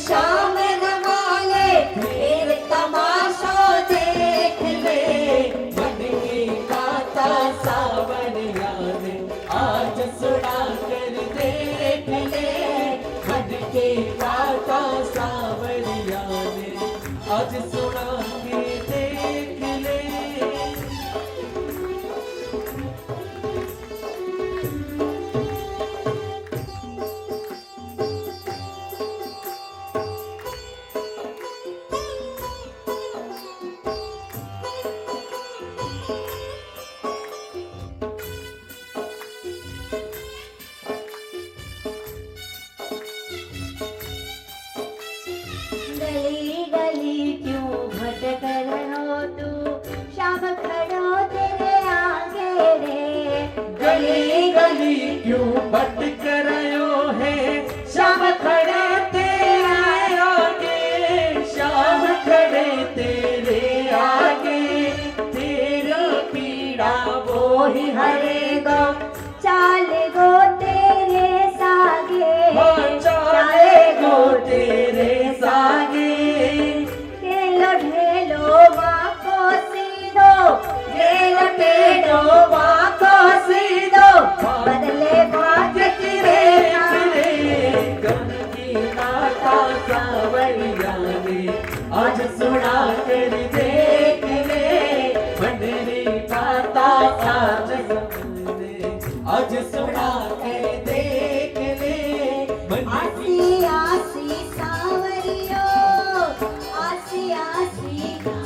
शाम रमा ले फिर तमाशा देख ले। मन की गाता सावरिया ने आज सुना कर देख ले। मन की गाता सावरिया ने आज सुना के देख ले। गली गली क्यों भटक रहो तू, शाम खड़ो तेरे आगे रे। गली गली क्यों भटक रहो है, शाम खड़े तेरे आगे। शाम खड़े तेरे आगे, तेरा पीड़ा वो ही हरेगा चाल गो तेरे सागे। चाले गो तेरे सागे। खेलो ढेलो वाको सीधो, खेलो ढेलो वाको सीधो, बदले भाग्य की रे गम की गाथा सावरिया ने आज सुना कर देख ले। बनरी गाथा सावरिया ने आज सुना कर देख ले। आसी आसी सावरियो, आसी आसी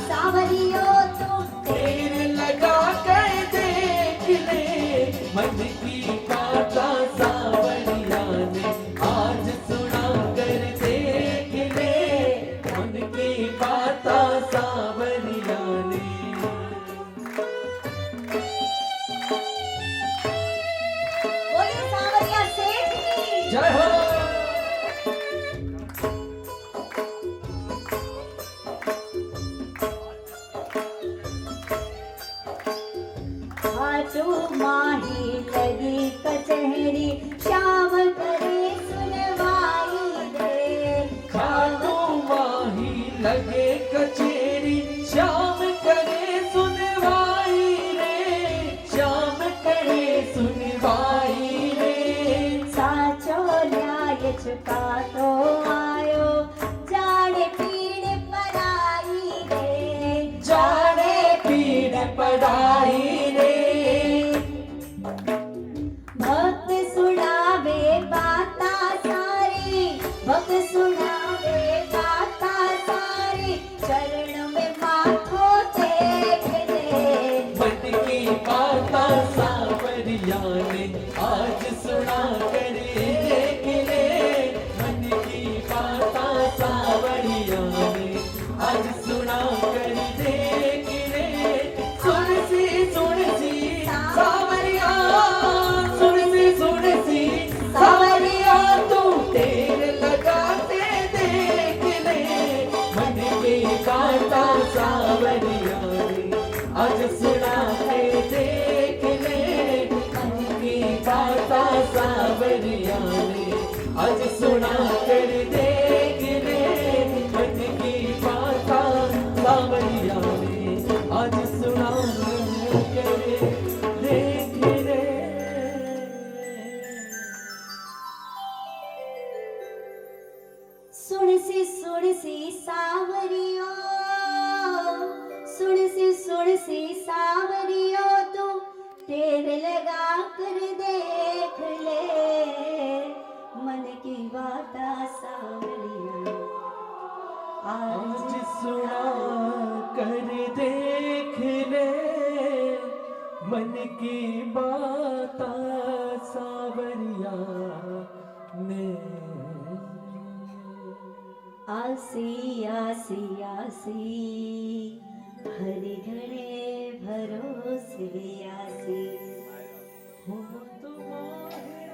सावरियो तुम तेर लगा कर देख ले। मन की गाथा सावरिया ने आज सुना कर देख ले। मन की गाथा सावरिया ने। बोले सावरिया सेठ की जय हो। हाथू माही लगी कचहरी, शाम करे सुनवाई रे। खाटू माही लगे कचेरी, श्याम करे सुनवाई रे। श्याम करे सुनवाई रे। साचो न्याय चुका तो आयो, जाने पीड़ पराई रे। जाने पीड़ पड़ाई रे। भक्त सुनावे बाता सारी, भक्त सुनावे बाता सारी, चरण में माथो टेक ले। मन की गाथा सावरिया ने आज सुना कर देख ले। मन की गाथा सावरिया ने आज सुना कर देख ले। सुन सी सावरिया, सुन सी सावरिया तू तेर लगाते देख ले। मन की गाथा सावरिया ने आज सुना के देख ले। मन की गाथा सावरिया ने आज सुना कर देख ले। मन की गाथा सावरिया ने आज सुना कर देख ले। सुन सी सावरियो, सुन सी सावरियो तू तेरे लगा कर देख ले। मन की बाता सावरिया आज सुना कर देख ले। मन की बात सावरिया ने। आसी आसी आसी, हरि घड़े भरोसे आसी। हो तुम्हारे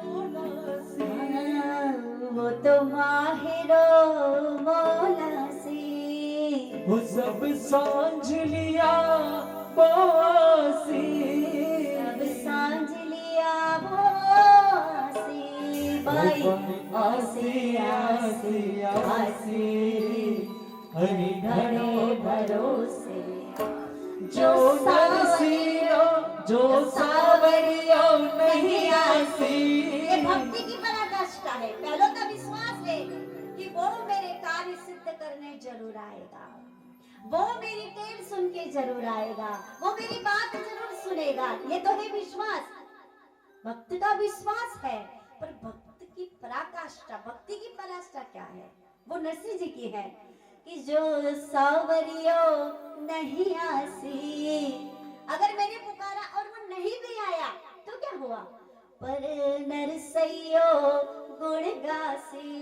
मौला से, वो तो माहिरो मौला सी। वो सब सांझ लिया बासी। सब सांझ लिया बासी। बाई आसी आसी आसी। भरोसे जो नरसियो जो सावरियो नहीं आसी। ये भक्ति की पराकाष्ठा है। पहला तो विश्वास है कि वो मेरे कार्य सिद्ध करने जरूर आएगा, वो मेरी टेर सुन के जरूर आएगा, वो मेरी बात जरूर सुनेगा। ये तो है विश्वास, भक्त का विश्वास है। पर भक्त की पराकाष्ठा, भक्ति की पराकाष्ठा क्या है? वो नरसिंह जी की है कि जो सावरियो नहीं आसी। अगर मैंने पुकारा और वो नहीं भी आया तो क्या हुआ? पर नरसैयो गुण गासी।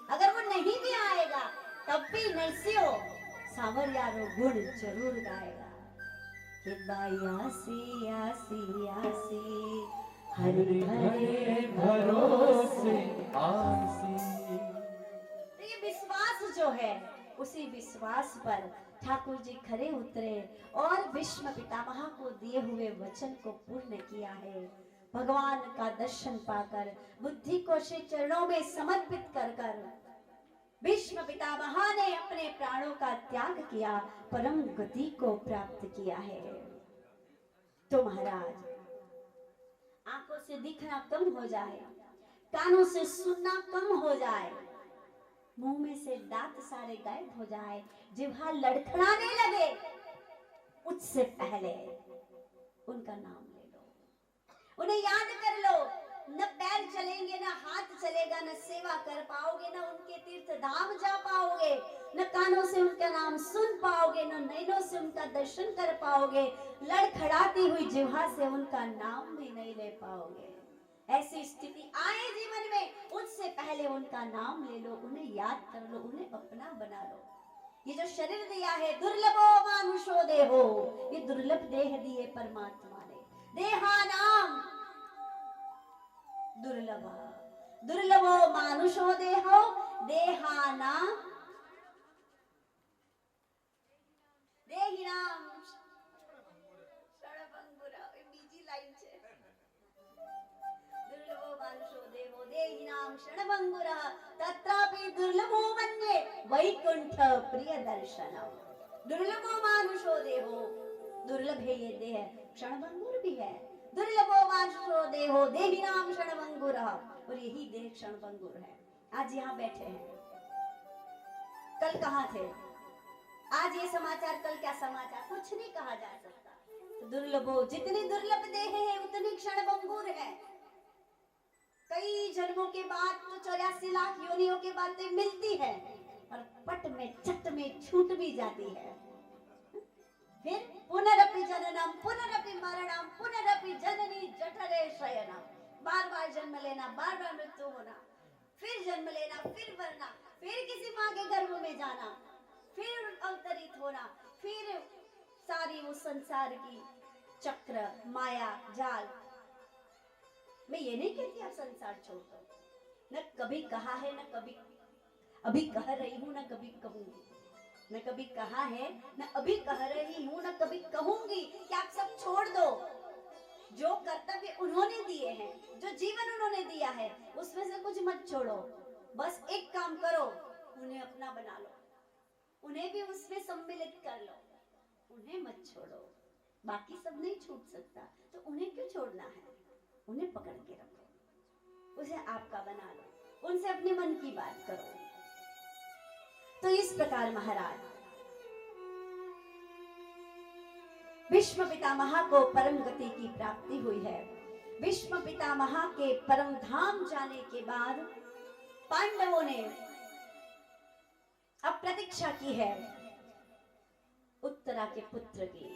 अगर वो नहीं भी आएगा तब भी नरसिंह सावरियारो गुण जरूर गाएगा कि बाई आसी आसी आसी हरि हरे भरोसे आसी। तो ये विश्वास जो है, उसी विश्वास पर ठाकुर जी खरे उतरे और भीष्म पितामह को दिए हुए वचन को पूर्ण किया है। भगवान का दर्शन पाकर, बुद्धि को श्री चरणों में समर्पित कर कर भीष्म पितामह ने अपने प्राणों का त्याग किया, परम गति को प्राप्त किया है। तो महाराज, आंखों से दिखना कम हो जाए, कानों से सुनना कम हो जाए, मुंह में से दांत सारे गायब हो जाए, जिह्वा लड़खड़ाने लगे, उससे पहले उनका नाम ले लो, उन्हें याद कर लो। न पैर चलेंगे, न हाथ चलेगा, न सेवा कर पाओगे, न उनके तीर्थ धाम जा पाओगे, न कानों से उनका नाम सुन पाओगे, न नैनों से उनका दर्शन कर पाओगे, लड़खड़ाती हुई जिह्वा से उनका नाम भी नहीं ले पाओगे। ऐसी स्थिति आए जीवन में, उससे पहले उनका नाम ले लो, उन्हें याद कर लो, उन्हें अपना बना लो। ये जो शरीर दिया है, दुर्लभो मानुषो देहो, ये दुर्लभ देह दिए परमात्मा ने। देहा नाम दुर्लभ, दुर्लभो मानुषो देहो, देहा नाम देहिनाम षड़भंगुरा। बीजी लाइन छे। दुर्लभो मानुषो देहो देहिनाम षड़भंगुरा, तत्रापि दुर्लभो मन्ये वैकुंठ प्रिय दर्शनम। दुर्लभो मानुषो देहो, दुर्लभ है ये देह, क्षणभंगुर भी है। दुर्लभो मानुषो देहो देहिनाम क्षणभंगुर, और यही देह क्षणभंगुर है। आज यहाँ बैठे हैं, कल कहाँ थे? आज ये समाचार, कल क्या समाचार, कुछ नहीं कहा जा सकता। तो दुर्लभो, जितनी दुर्लभ देह है उतनी क्षणभंगुर है। कई जन्मों के बाद तो 84 लाख योनियों के बाद तो मिलती है, और पट में चट में छूट भी जाती है। फिर पुनरपि जननम पुनरपि मरणम पुनरपि जननी जठरे शयनम। बार बार जन्म लेना, बार बार मृत्यु होना, फिर जन्म लेना, फिर मरना, फिर किसी माँ के गर्भ में जाना, फिर अवतरित होना, फिर सारी वो संसार की चक्र, माया जाल। मैं ये नहीं कहती आप संसार छोड़ दो, न कभी कहा है, न कभी अभी कह रही हूँ, न कभी कहूंगी, न कभी कहा है, न अभी कह रही हूँ, न कभी कहूंगी कि आप सब छोड़ दो। जो कर्तव्य उन्होंने दिए हैं, जो जीवन उन्होंने दिया है, उसमें से कुछ मत छोड़ो। बस एक काम करो, उन्हें अपना बना लो, उन्हें भी उसमें सम्मिलित कर लो, उन्हें मत छोड़ो। बाकी सब नहीं छूट सकता, तो उन्हें क्यों छोड़ना है? उन्हें पकड़ के रखो, उसे आपका बना लो, उनसे अपने मन की बात करो। तो इस प्रकार महाराज, भीष्म पितामह को परम गति की प्राप्ति हुई है। भीष्म पितामह के परम धाम जाने के बाद पांडवों ने अब प्रतीक्षा की है उत्तरा के पुत्र की।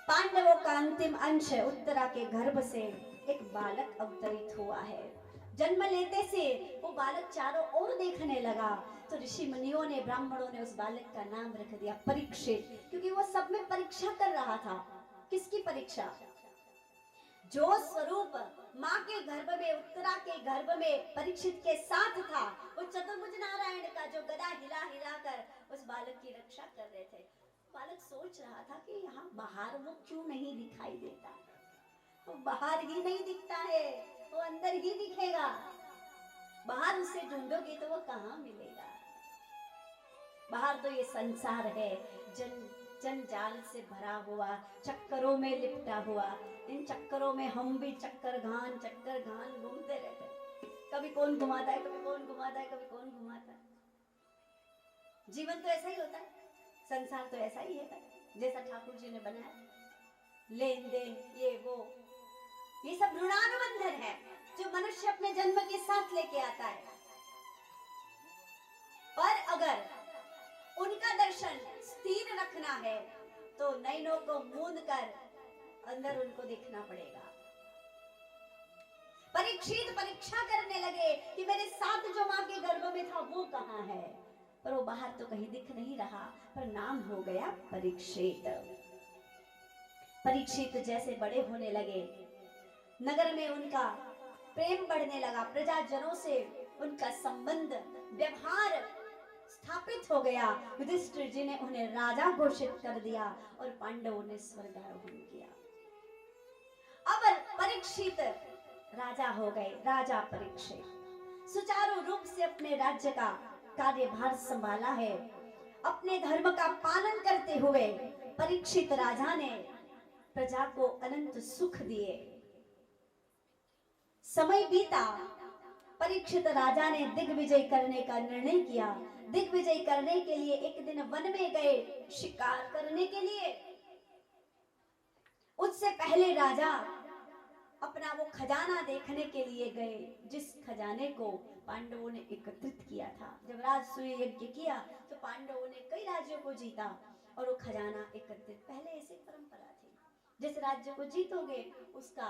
पांडवों का अंतिम अंश उत्तरा के गर्भ से एक बालक अवतरित हुआ है। जन्म लेते से वो बालक चारों ओर देखने लगा, तो ऋषि मुनियों ने, ब्राह्मणों ने उस बालक का नाम रख दिया परीक्षित, क्योंकि वो सब में परीक्षा कर रहा था। किसकी परीक्षा? जो स्वरूप माँ के गर्भ में, उत्तरा के गर्भ में परीक्षित के साथ था, वो चतुर्भुज नारायण का, जो गदा हिला हिला कर उस बालक की रक्षा कर रहे थे। बालक सोच रहा था कि यहाँ बाहर वो क्यों नहीं दिखाई देता, वो बाहर ही नहीं दिखता है, वो अंदर ही दिखेगा। बाहर उसे ढूंढोगे तो वो कहाँ मिलेगा। बाहर तो ये संसार है, जंजाल से भरा हुआ, चक्करों में लिपटा हुआ। इन चक्करों में हम भी चक्कर घान घूमते रहते हैं। कभी कौन घुमाता है, कभी कौन घुमाता है, कभी कौन घुमाता है। जीवन तो ऐसा ही होता है, संसार तो ऐसा ही है, जैसा ठाकुर जी ने बनाया। लेन देन ये वो, ये सब ऋणानुबंधन है जो मनुष्य अपने जन्म के साथ लेके आता है। पर अगर उनका दर्शन स्थिर रखना है तो नैनों को मूंद कर अंदर उनको देखना पड़ेगा। परीक्षित परीक्षा करने लगे कि मेरे साथ जो मां के गर्भ में था वो कहां है, पर वो बाहर तो कहीं दिख नहीं रहा, पर नाम हो गया परीक्षित। परीक्षित जैसे बड़े होने लगे, नगर में उनका प्रेम बढ़ने लगा, प्रजाजनों से उनका संबंध व्यवहार स्थापित हो गया। युधिष्ठिर जी ने उन्हें राजा घोषित कर दिया और पांडवों ने स्वर्गारोहण किया। अब परीक्षित राजा हो गए, राजा परीक्षित सुचारू रूप से अपने राज्य का कार्यभार संभाला है। अपने धर्म का पालन करते हुए परीक्षित राजा ने प्रजा को अनंत सुख दिए। समय बीता, परीक्षित राजा ने दिग्विजय करने का निर्णय किया। दिग्विजय करने के लिए एक दिन वन में गए शिकार करने के लिए। उससे पहले राजा अपना वो खजाना देखने के लिए गए, जिस खजाने को पांडवों ने एकत्रित किया था। जब राजसूय यज्ञ किया तो पांडवों ने कई राज्यों को जीता और वो खजाना एकत्रित, पहले ऐसी परंपरा थी, जिस राज्य को जीतोगे उसका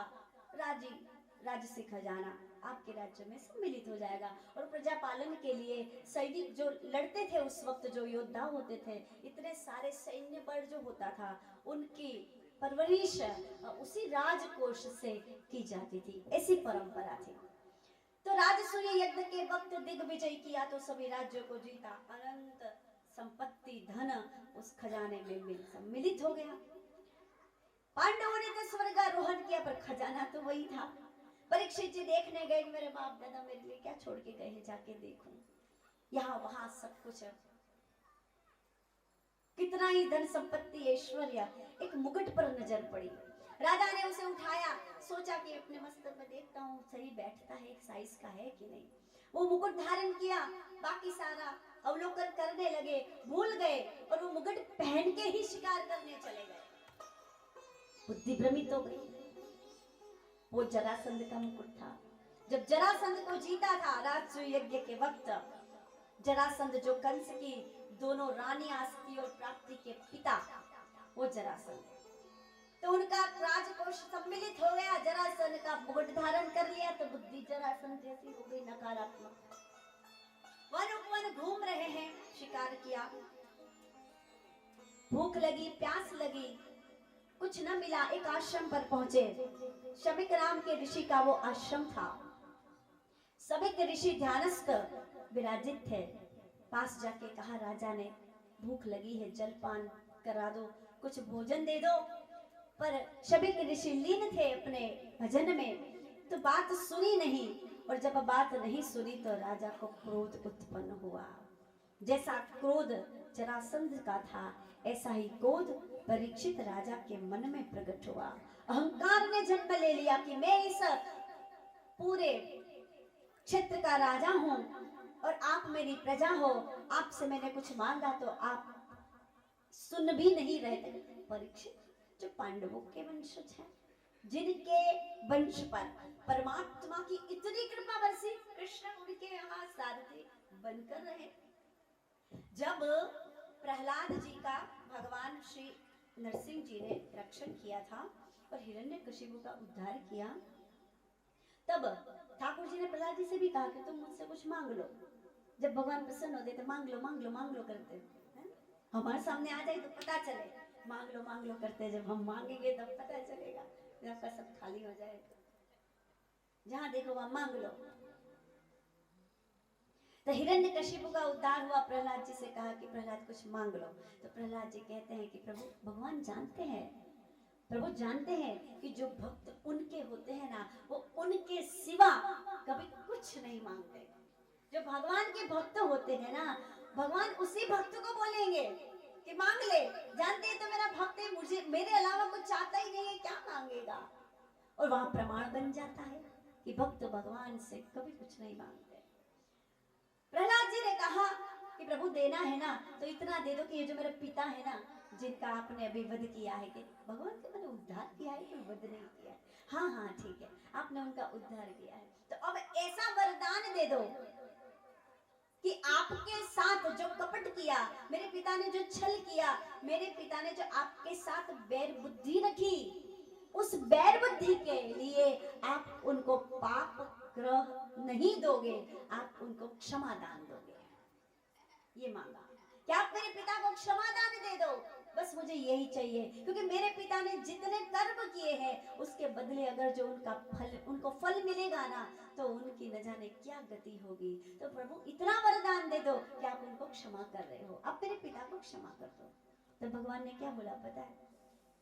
राज्य से खजाना आपके राज्य में सम्मिलित हो जाएगा। और प्रजा पालन के लिए सैनिक जो लड़ते थे उस वक्त, जो योद्धा होते थे, इतने सारे सैन्य बल जो होता था, उनकी परवरिश उसी राजकोष से की जाती थी, ऐसी परंपरा थी। तो राजसूय यज्ञ के वक्त दिग्विजय किया तो सभी राज्यों को जीता, अनंत संपत्ति धन उस खजाने में सम्मिलित हो गया। पांडवों ने तो स्वर्गारोहण किया, पर खजाना तो वही था। परीक्षित जी देखने गए, मेरे बाप दादा मेरे लिए क्या छोड़ के गए हैं, जाके देखूं। यहाँ वहां सब कुछ, कितना ही धन संपत्ति ऐश्वर्य, एक मुकुट पर नजर पड़ी। राजा ने उसे उठाया, सोचा कि अपने मस्तक में देखता हूँ सही बैठता है, एक साइज का है कि नहीं। वो मुकुट धारण किया, बाकी सारा अवलोकन करने लगे, भूल गए और वो मुकुट पहन के ही शिकार करने चले गए। बुद्धि भ्रमित हो गई। वो जरासंध का मुकुट था। जब जरासंध को जीता था राजसूय यज्ञ के वक्त, जरासंध जो कंस की दोनों रानी आस्ती और प्राप्ति के पिता, वो जरासंध, तो उनका राजकोष सम्मिलित हो गया। जरासंध का मुकुट धारण कर लिया तो बुद्धि जरासंध जैसी हो गई, नकारात्मक। वन उपवन घूम रहे हैं, शिकार किया, भूख लगी, प्यास लगी, कुछ न मिला, एक आश्रम पर पहुंचे। शमिक नाम के ऋषि का वो आश्रम था। शमिक ऋषि ध्यानस्थ विराजित थे। पास जाके कहा, राजा ने भूख लगी है, जलपान करा दो, कुछ भोजन दे दो। पर शमिक ऋषि लीन थे अपने भजन में, तो बात सुनी नहीं। और जब बात नहीं सुनी तो राजा को क्रोध उत्पन्न हुआ। जैसा क्रोध जरासंध का था, ऐसा ही क्रोध परीक्षित राजा के मन में प्रकट हुआ। अहंकार ने जन्म ले लिया कि मैं इस पूरे क्षेत्र का राजा हूं और आप मेरी प्रजा हो, आपसे मैंने कुछ मांगा तो आप सुन भी नहीं रहे थे। परीक्षित जो पांडवों के वंशज हैं, जिनके वंश पर परमात्मा की इतनी कृपा बरसी, कृष्ण उनके यहाँ सारथी बनकर रहे। जब प्रहलाद जी का भगवान श्री नरसिंह जी ने रक्षण किया था और हिरण्यकशिपु का उद्धार किया, तब ठाकुर जी ने प्रहलाद जी से भी कहा कि तुम मुझसे कुछ मांग लो। जब भगवान प्रसन्न होते तो मांग लो मांग लो मांग लो करते हैं। हमारे सामने आ जाए तो पता चले, मांग लो करते। जब हम मांगेंगे तब पता चलेगा, आपका सब खाली हो जाएगा। जहां देखो वहां मांग लो। तो हिरण्यकशिपु का उद्धार हुआ। प्रहलाद जी से कहा कि प्रहलाद कुछ मांग लो। तो प्रहलाद जी कहते हैं कि प्रभु, भगवान जानते हैं, प्रभु जानते हैं कि जो भक्त उनके होते हैं ना, वो उनके सिवा कभी कुछ नहीं मांगते। जो भगवान के भक्त होते हैं ना, भगवान उसी भक्त को बोलेंगे कि मांग ले, जानते हैं तो मेरा भक्त है, मुझे मेरे अलावा कुछ चाहता ही नहीं है, क्या मांगेगा। और वहां प्रमाण बन जाता है कि भक्त भगवान से कभी कुछ नहीं मांगते। प्रहलाद जी ने कहा कि प्रभु देना है ना तो इतना दे दो कि ये जो मेरे पिता है ना, जिनका आपने अभी वध किया है, कि भगवान के मैंने उद्धार किया है, कोई वध नहीं किया है। हाँ हाँ ठीक है, आपने उनका उद्धार किया है, तो अब ऐसा वरदान दे दो कि आपके साथ जो कपट किया, मेरे पिता ने जो छल किया, मेरे पिता ने जो आपके साथ बैर बुद्धि रखी, उस बैर बुद्धि के लिए आप उनको पाप ग्रह नहीं दोगे, आप उनको क्षमादान दोगे। ये मांगा कि आप मेरे पिता को क्षमादान दे दो, बस मुझे यही चाहिए, क्योंकि मेरे पिता ने जितने कर्म किए हैं उसके बदले अगर जो उनको फल मिलेगा ना, तो उनकी न जाने क्या गति होगी। तो प्रभु इतना वरदान दे दो कि आप उनको क्षमा कर रहे हो, आप मेरे पिता को क्षमा कर दो। तो भगवान ने क्या बोला पता है?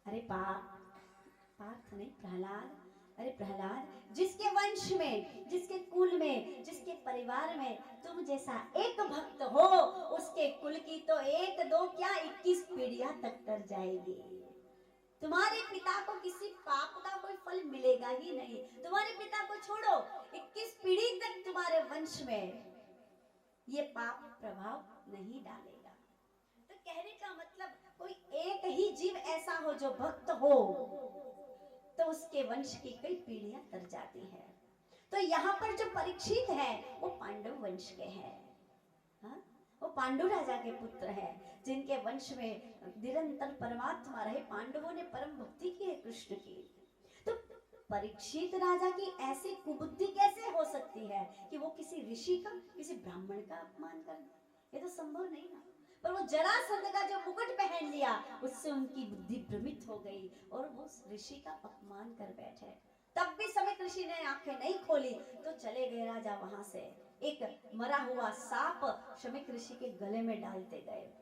अरे पार्थ नहीं, प्रहलाद, अरे प्रहलाद, जिसके वंश में, जिसके कुल में, जिसके परिवार में तुम जैसा एक भक्त हो, उसके कुल की तो एक दो क्या 21 पीढ़ियां तक तर जाएगी। तुम्हारे पिता को किसी पाप का कोई फल मिलेगा ही नहीं। तुम्हारे पिता को छोड़ो, 21 पीढ़ी तक तुम्हारे वंश में ये पाप प्रभाव नहीं डालेगा। तो कहने का मतलब कोई एक ही जीव ऐसा हो जो भक्त हो, तो उसके वंश की कई पीढ़ियां तर जाती है। तो यहाँ पर जो परीक्षित है वो पांडव वंश के हैं, हाँ? वो पांडु राजा के पुत्र हैं, जिनके वंश में निरंतर परमात्मा रहे। पांडवों ने परम भक्ति की है कृष्ण की। तो परीक्षित राजा की ऐसी कुबुद्धि कैसे हो सकती है कि वो किसी ऋषि का, किसी ब्राह्मण का अपमान कर दे? ये तो संभव नहीं ना। पर वो जरासंध का जो मुकुट पहन लिया, उससे उनकी बुद्धि भ्रमित हो गई और वो ऋषि का अपमान कर बैठे। तब भी समय ऋषि ने आंखें नहीं खोली तो चले गए राजा वहां से। एक मरा हुआ सांप शमिक ऋषि के गले में डालते गए।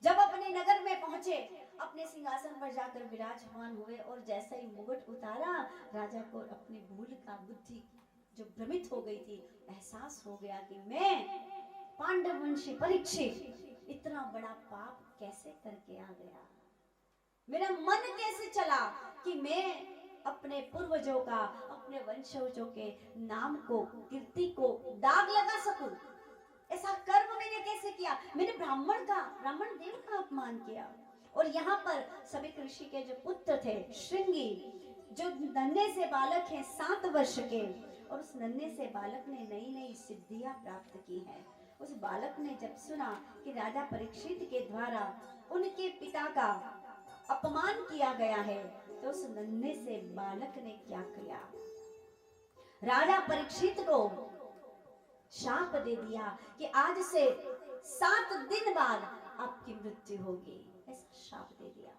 जब अपने नगर में पहुंचे, अपने सिंहासन पर जाकर विराजमान हुए और जैसा ही मुकुट उतारा, राजा को अपनी भूल का, बुद्धि जो भ्रमित हो गई थी, एहसास हो गया कि मैं पांडव वंशी परीक्षित इतना बड़ा पाप कैसे करके आ गया। मेरा मन कैसे चला कि मैं अपने पूर्वजों का, अपने वंशजों के नाम को, कीर्ति को दाग लगा सकूं। ऐसा कर्म मैंने कैसे किया? मैंने ब्राह्मण देव का अपमान किया। और यहाँ पर सभी ऋषि के जो पुत्र थे, श्रृंगी, जो नन्हे से बालक हैं 7 वर्ष के, और उस नन्हे से बालक ने नई नई सिद्धियां प्राप्त की हैं। उस बालक ने जब सुना कि राजा परीक्षित के द्वारा उनके पिता का अपमान किया गया है, तो उस नन्हे से बालक ने क्या किया? राजा परीक्षित को शाप दे दिया कि आज से 7 दिन बाद आपकी मृत्यु होगी। ऐसा शाप दे दिया।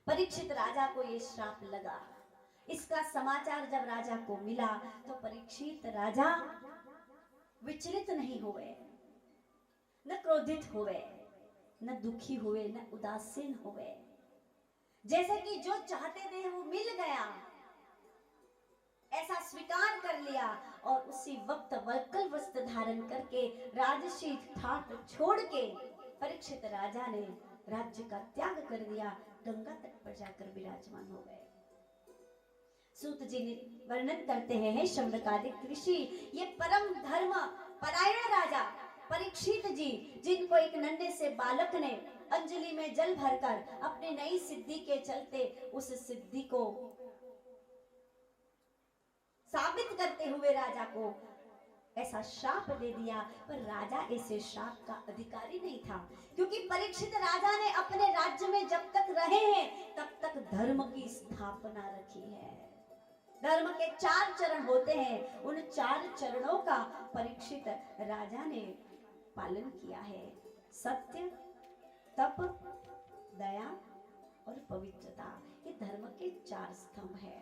परीक्षित राजा को यह श्राप लगा। इसका समाचार जब राजा को मिला तो परीक्षित राजा विचलित नहीं हुए, न क्रोधित हुए, न दुखी हुए, न उदासीन हुए। जैसे कि जो चाहते थे वो मिल गया, ऐसा स्वीकार कर लिया और उसी वक्त वल्कल वस्त्र धारण करके राजसी ठाट छोड़ के परीक्षित राजा ने राज्य का त्याग कर दिया, गंगा तट पर जाकर विराजमान हो गए। सूत जी ने वर्णन करते हैं, शंभकादिक ऋषि, ये परम धर्म परायण राजा परीक्षित जी, जिनको एक नन्हे से बालक ने अंजलि में जल भरकर अपनी नई सिद्धि के चलते उस सिद्धि को साबित करते हुए राजा को ऐसा शाप दे दिया। पर राजा ऐसे शाप का अधिकारी नहीं था, क्योंकि परीक्षित राजा ने अपने राज्य में जब तक रहे हैं तब तक धर्म की स्थापना रखी है। धर्म के 4 चरण होते हैं, उन 4 चरणों का परीक्षित राजा ने पालन किया है। सत्य, तप, दया और पवित्रता, ये धर्म के 4 स्तंभ है।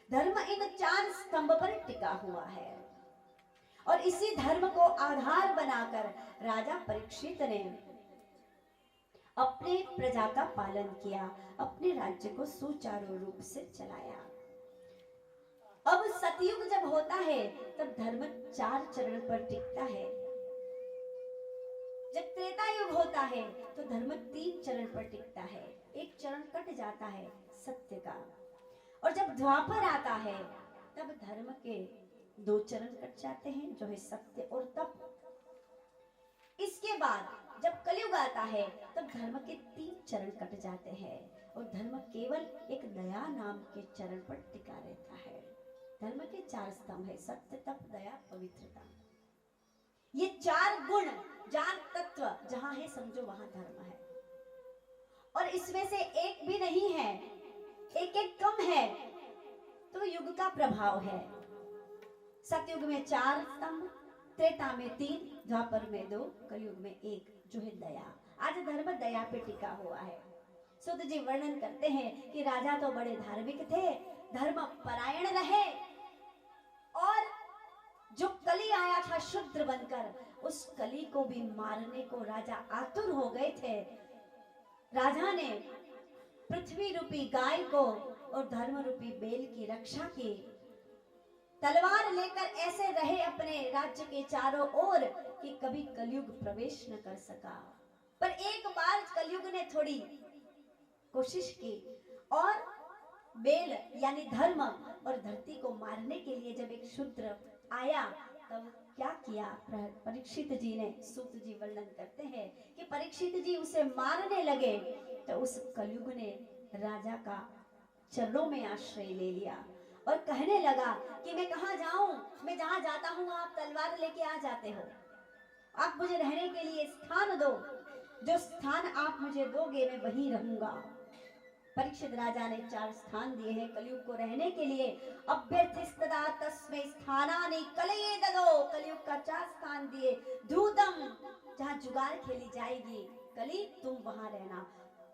धर्म इन 4 स्तंभ पर टिका हुआ है और इसी धर्म को आधार बनाकर राजा परीक्षित ने अपने प्रजा का पालन किया, अपने राज्य को सुचारू रूप से चलाया। अब सतयुग जब होता है तब धर्म 4 चरण पर टिकता है। जब त्रेता युग होता है तो धर्म 3 चरण पर टिकता है, एक चरण कट जाता है सत्य का। और जब द्वापर आता है तब धर्म के 2 चरण कट जाते हैं, जो है सत्य और तप। इसके बाद जब कलयुग आता है तब धर्म के 3 चरण कट जाते हैं और धर्म केवल एक दया नाम के चरण पर टिका रहता है। धर्म के 4 स्तंभ है, सत्य, तप, दया, पवित्रता। ये 4 गुण, 4 तत्व जहां है समझो वहां धर्म है। और इसमें से एक भी नहीं है, एक एक कम है तो युग का प्रभाव है। सतयुग में 4 स्तंभ, त्रेता में 3, द्वापर में 2, कलयुग में 1, जो है दया। आज धर्म दया पे टिका हुआ है। सुत जी वर्णन करते हैं कि राजा तो बड़े धार्मिक थे, धर्म परायण रहे, और जो कली आया था शूद्र बनकर, उस कली को भी मारने को राजा आतुर हो गए थे। राजा ने पृथ्वी रूपी गाय को और धर्म रूपी बेल की रक्षा की, तलवार लेकर ऐसे रहे अपने राज्य के चारों ओर कि कभी कलयुग प्रवेश न कर सका। पर एक बार कलयुग ने थोड़ी कोशिश की और बेल यानी धर्म और धरती को मारने के लिए जब एक शूद्र आया तब क्या किया परीक्षित जी ने। सूत जी वर्णन करते हैं कि परीक्षित जी उसे मारने लगे तो उस कलयुग ने राजा का चरणों में आश्रय ले लिया और कहने लगा कि मैं कहाँ जाऊं, मैं जहां जाता हूं आप तलवार लेके आ जाते हो, आप मुझे रहने के लिए स्थान दो, जो स्थान आप मुझे दोगे मैं वहीं रहूंगा। परीक्षित राजा ने 4 स्थान दिए हैं कलयुग को रहने के लिए। अभ्यर्थिस्तदा तस्मै स्थानानि कलये ददो, कलयुग का 4 स्थान दिए। धूतम, जहां जुगार खेली जाएगी, कली तुम वहां रहना।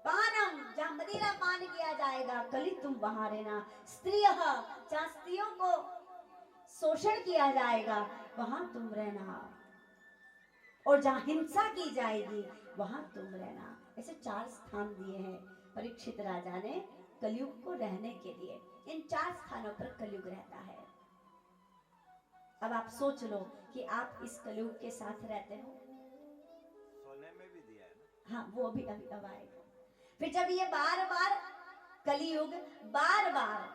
पानम, जहां मदिरा पान किया जाएगा, कली तुम वहां रहना। स्त्रियः, जहां स्त्रियों को शोषण किया जाएगा, वहां तुम रहना। और जहां हिंसा की जाएगी वहां तुम रहना। ऐसे 4 स्थान दिए हैं परीक्षित राजा ने कलयुग को रहने के लिए। इन 4 स्थानों पर कलयुग रहता है। अब आप सोच लो कि आप इस कलयुग के साथ रहते हो। सोने में भी दिया है ना। हाँ, वो अभी अब आएगा। फिर जब ये बार बार कलयुग बार बार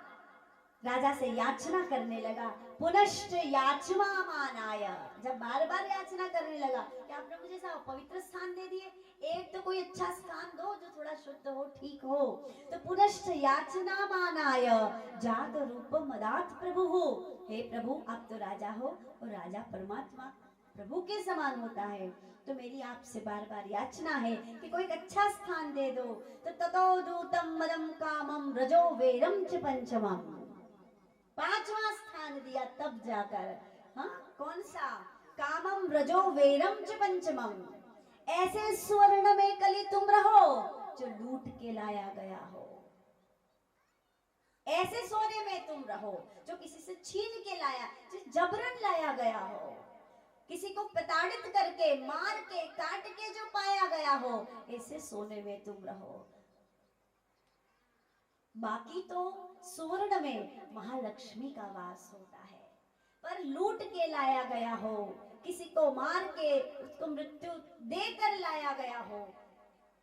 राजा से याचना करने लगा, पुनश्च याचना मानाय, जब बार बार याचना करने लगा कि आपने मुझे ऐसा पवित्र स्थान दे दिए, एक तो कोई अच्छा स्थान दो जो थोड़ा शुद्ध हो, ठीक हो। तो पुनश्च याचना मानाय जात रूप मदात प्रभु हो, हे प्रभु आप तो राजा हो और राजा परमात्मा प्रभु के समान होता है, तो मेरी आपसे बार बार याचना है कि कोई एक अच्छा स्थान दे दो। तो ततो दूतम मदम कामम रजो वेरम च पंचमम, 5वां स्थान दिया तब जाकर। हाँ, कौन सा? कामम रजो वेरम च पंचमम, ऐसे स्वर्ण में कली तुम रहो जो लूट के लाया गया हो, ऐसे सोने में तुम रहो जो किसी से छीन के लाया, जो जबरन लाया गया हो, किसी को प्रताड़ित करके मार के काट के जो पाया गया हो, ऐसे सोने में तुम रहो। बाकी तो सुवर्ण में महालक्ष्मी का वास होता है, पर लूट के लाया गया हो, किसी को मार के उसको मृत्यु देकर लाया गया हो,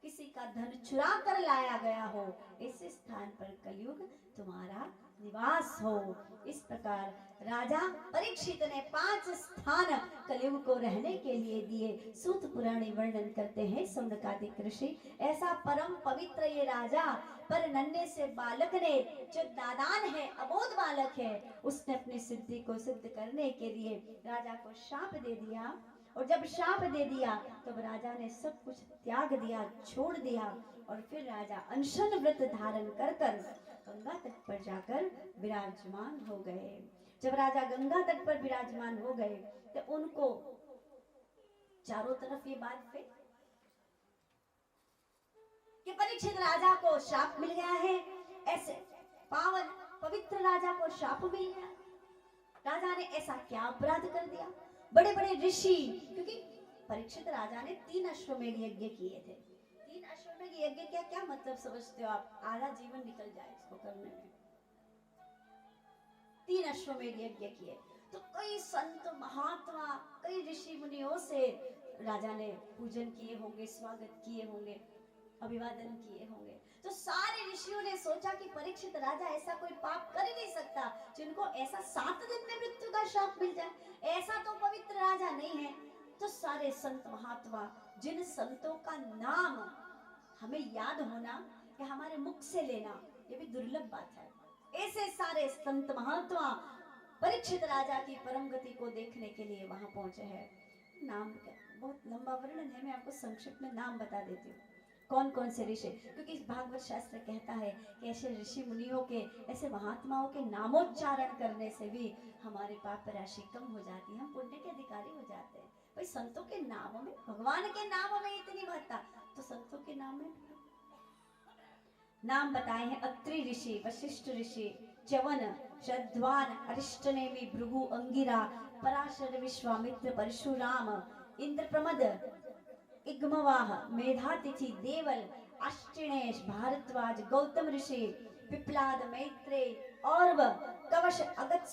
किसी का धन चुरा कर लाया गया हो, ऐसे स्थान पर कलयुग तुम्हारा निवास हो। इस प्रकार राजा परीक्षित ने 5 स्थान कलयुग को रहने के लिए दिए। सूत पुराणी वर्णन करते हैं सौनकादिक ऋषि, ऐसा परम पवित्र ये राजा, पर नन्हे से बालक ने, जो नादान है, अबोध बालक है, उसने अपनी सिद्धि को सिद्ध करने के लिए राजा को शाप दे दिया। और जब शाप दे दिया तब राजा ने सब कुछ त्याग दिया, छोड़ दिया, और फिर राजा अनशन व्रत धारण कर कर गंगा तट पर जाकर विराजमान हो गए। जब राजा गंगा तट पर विराजमान हो गए तो उनको चारों तरफ ये बात पे कि परीक्षित राजा को शाप मिल गया है, ऐसे पावन पवित्र राजा को शाप मिल गया। राजा ने ऐसा क्या अपराध कर दिया? बड़े बड़े ऋषि, क्योंकि परीक्षित राजा ने 3 अश्वमेध यज्ञ किए थे। 3 अश्वमेध यज्ञ क्या क्या मतलब समझते हो आप? आधा जीवन निकल जाए इसको करने में। 3 अश्वमेध यज्ञ किए तो कई संत महात्मा, कई ऋषि मुनियों से राजा ने पूजन किए होंगे, स्वागत किए होंगे, अभिवादन किए होंगे। तो सारे ऋषियों ने सोचा कि परीक्षित राजा ऐसा कोई पाप कर ही नहीं सकता जिनको ऐसा 7 दिन में मृत्यु का श्राप मिल जाए, ऐसा तो पवित्र राजा नहीं है। तो सारे संत महात्मा, जिन संतों का नाम हमें याद होना या हमारे मुख से लेना ये भी दुर्लभ बात है, ऐसे सारे संत महात्मा परीक्षित राजा की परम गति को देखने के लिए वहां पहुंचे हैं। नाम क्या, बहुत लंबा वर्णन है, मैं आपको संक्षिप्त में नाम बता देती हूँ कौन कौन से ऋषि, क्योंकि इस भागवत शास्त्र कहता है कि ऐसे ऋषि मुनियों के, ऐसे महात्माओं के नामोच्चारण करने से भी हमारे पाप राशि कम हो जाती है, हम पुण्य के अधिकारी हो जाते हैं। भाई संतों के नामों में, भगवान के नामों में इतनी महत्ता, तो संतों के नाम में नाम बताए हैं अत्रि ऋषि, वशिष्ठ ऋषि, च्यवन, श्रद्धान, अरिष्टनेमि, भृगु, अंगिरा, पराशर, विश्वामित्र, परशुराम, इंद्रप्रमद, इग्मवाह, मेधातिथि, देवल, अष्टिनेश, भारद्वाज, गौतम ऋषि, पिप्लाद, मैत्रेय, औरव, कवश, अगस्त्य।